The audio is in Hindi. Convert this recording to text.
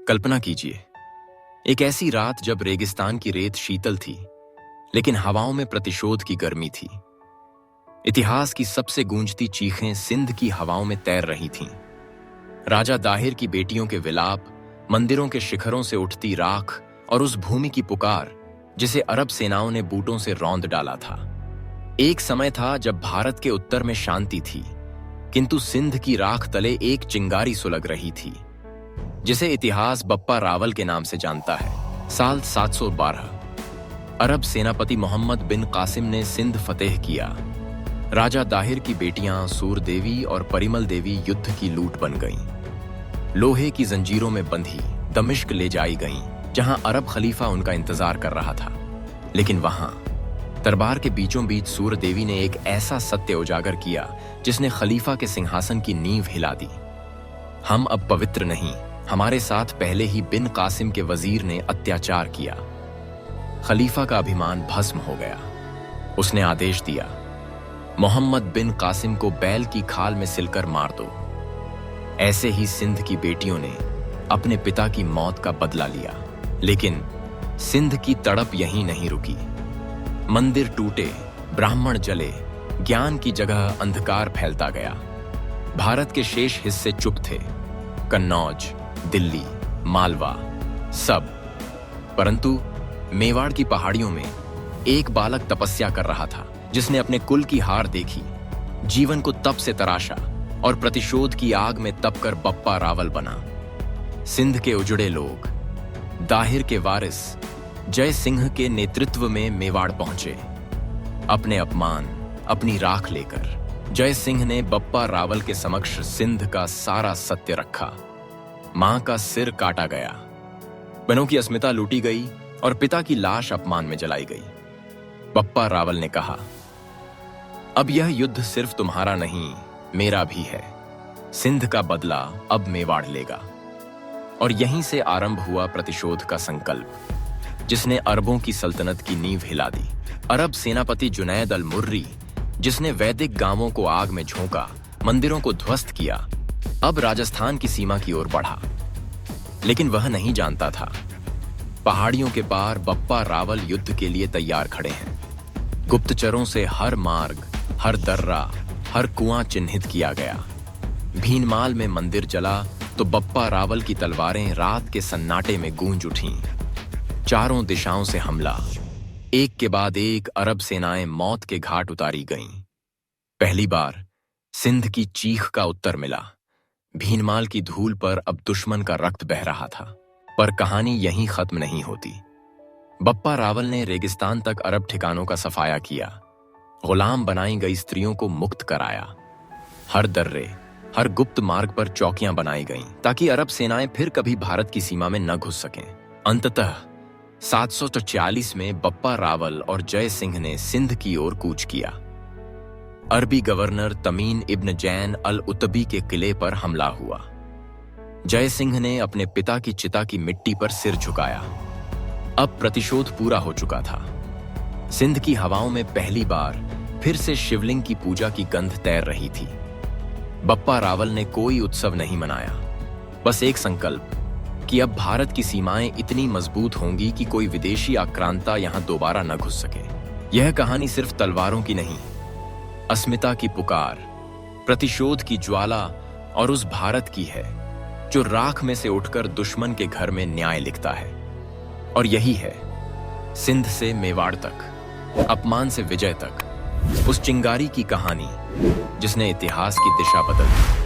कल्पना कीजिए, एक ऐसी रात जब रेगिस्तान की रेत शीतल थी, लेकिन हवाओं में प्रतिशोध की गर्मी थी। इतिहास की सबसे गूंजती चीखें सिंध की हवाओं में तैर रही थीं। राजा दाहिर की बेटियों के विलाप, मंदिरों के शिखरों से उठती राख और उस भूमि की पुकार जिसे अरब सेनाओं ने बूटों से रौंद डाला था। एक समय था जब भारत के उत्तर में शांति थी, किंतु सिंध की राख तले एक चिंगारी सुलग रही थी, जिसे इतिहास बप्पा रावल के नाम से जानता है। साल 712 अरब सेनापति मोहम्मद बिन कासिम ने सिंध फतेह किया। राजा दाहिर की बेटियां सूर देवी और परिमल देवी युद्ध की लूट बन गईं। लोहे की जंजीरों में बंधी दमिश्क ले जाई गईं, जहां अरब खलीफा उनका इंतजार कर रहा था। लेकिन वहां दरबार के बीचों बीच सूर देवी ने एक ऐसा सत्य उजागर किया जिसने खलीफा के सिंहासन की नींव हिला दी। हम अब पवित्र नहीं, हमारे साथ पहले ही बिन कासिम के वजीर ने अत्याचार किया। खलीफा का अभिमान भस्म हो गया। उसने आदेश दिया, मोहम्मद बिन कासिम को बैल की खाल में सिलकर मार दो। ऐसे ही सिंध की बेटियों ने अपने पिता की मौत का बदला लिया। लेकिन सिंध की तड़प यहीं नहीं रुकी। मंदिर टूटे, ब्राह्मण जले, ज्ञान की जगह अंधकार फैलता गया। भारत के शेष हिस्से चुप थे, कन्नौज, दिल्ली, मालवा, सब। परंतु मेवाड़ की पहाड़ियों में एक बालक तपस्या कर रहा था, जिसने अपने कुल की हार देखी, जीवन को तप से तराशा और प्रतिशोध की आग में तपकर बप्पा रावल बना। सिंध के उजड़े लोग दाहिर के वारिस जय सिंह के नेतृत्व में मेवाड़ पहुंचे। अपने अपमान, अपनी राख लेकर जय सिंह ने बप्पा रावल के समक्ष सिंध का सारा सत्य रखा। मां का सिर काटा गया, बहनों की अस्मिता लूटी गई और पिता की लाश अपमान में जलाई गई। बप्पा रावल ने कहा, अब यह युद्ध सिर्फ तुम्हारा नहीं, मेरा भी है। सिंध का बदला अब मेवाड़ लेगा। और यहीं से आरंभ हुआ प्रतिशोध का संकल्प, जिसने अरबों की सल्तनत की नींव हिला दी। अरब सेनापति जुनैद अल मुर्री, जिसने वैदिक गांवों को आग में झोंका, मंदिरों को ध्वस्त किया, अब राजस्थान की सीमा की ओर बढ़ा। लेकिन वह नहीं जानता था, पहाड़ियों के पार बप्पा रावल युद्ध के लिए तैयार खड़े हैं। गुप्तचरों से हर मार्ग, हर दर्रा, हर कुआं चिन्हित किया गया। भीनमाल में मंदिर जला तो बप्पा रावल की तलवारें रात के सन्नाटे में गूंज उठीं। चारों दिशाओं से हमला, एक के बाद एक अरब सेनाएं मौत के घाट उतारी गईं। पहली बार सिंध की चीख का उत्तर मिला। भीनमाल की धूल पर अब दुश्मन का रक्त बह रहा था। पर कहानी यहीं खत्म नहीं होती। बप्पा रावल ने रेगिस्तान तक अरब ठिकानों का सफाया किया, गुलाम बनाई गई स्त्रियों को मुक्त कराया। हर दर्रे, हर गुप्त मार्ग पर चौकियां बनाई गईं, ताकि अरब सेनाएं फिर कभी भारत की सीमा में न घुस सकें। अंततः 744 में बप्पा रावल और जय सिंह ने सिंध की ओर कूच किया। अरबी गवर्नर तमीन इब्न जैन अल उतबी के किले पर हमला हुआ। जय सिंह ने अपने पिता की चिता की मिट्टी पर सिर झुकाया। अब प्रतिशोध पूरा हो चुका था। सिंध की हवाओं में पहली बार फिर से शिवलिंग की पूजा की गंध तैर रही थी। बप्पा रावल ने कोई उत्सव नहीं मनाया, बस एक संकल्प कि अब भारत की सीमाएं इतनी मजबूत होंगी कि कोई विदेशी आक्रांता यहां दोबारा न घुस सके। यह कहानी सिर्फ तलवारों की नहीं, अस्मिता की पुकार, प्रतिशोध की ज्वाला और उस भारत की है जो राख में से उठकर दुश्मन के घर में न्याय लिखता है। और यही है सिंध से मेवाड़ तक, अपमान से विजय तक, उस चिंगारी की कहानी जिसने इतिहास की दिशा बदल दी।